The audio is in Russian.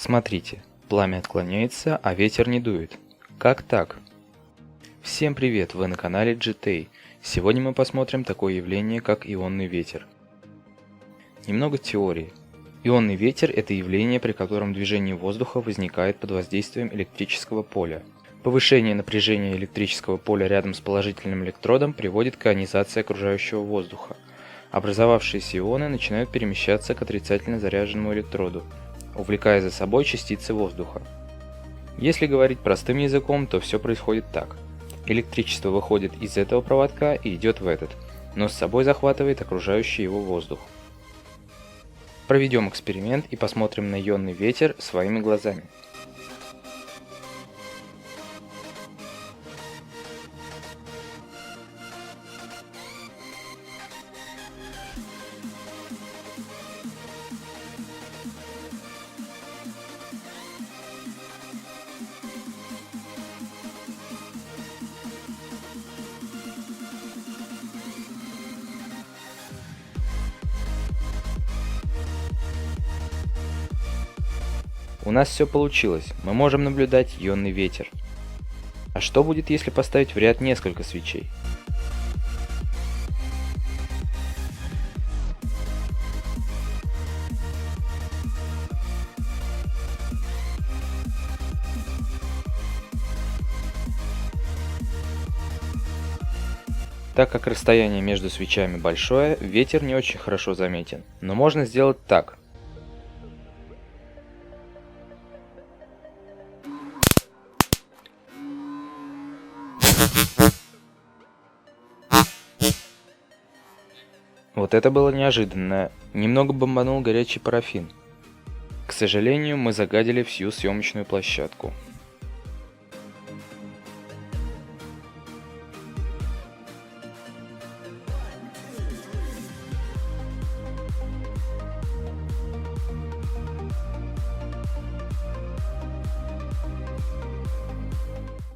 Смотрите, пламя отклоняется, а ветер не дует. Как так? Всем привет, вы на канале GTAY. Сегодня мы посмотрим такое явление, как ионный ветер. Немного теории. Ионный ветер – это явление, при котором движение воздуха возникает под воздействием электрического поля. Повышение напряжения электрического поля рядом с положительным электродом приводит к ионизации окружающего воздуха. Образовавшиеся ионы начинают перемещаться к отрицательно заряженному электроду, увлекая за собой частицы воздуха. Если говорить простым языком, то все происходит так. Электричество выходит из этого проводка и идет в этот, но с собой захватывает окружающий его воздух. Проведем эксперимент и посмотрим на ионный ветер своими глазами. У нас все получилось, мы можем наблюдать ионный ветер. А что будет, если поставить в ряд несколько свечей? Так как расстояние между свечами большое, ветер не очень хорошо заметен, но можно сделать так. Вот это было неожиданно. Немного бомбанул горячий парафин. К сожалению, мы загадили всю съемочную площадку.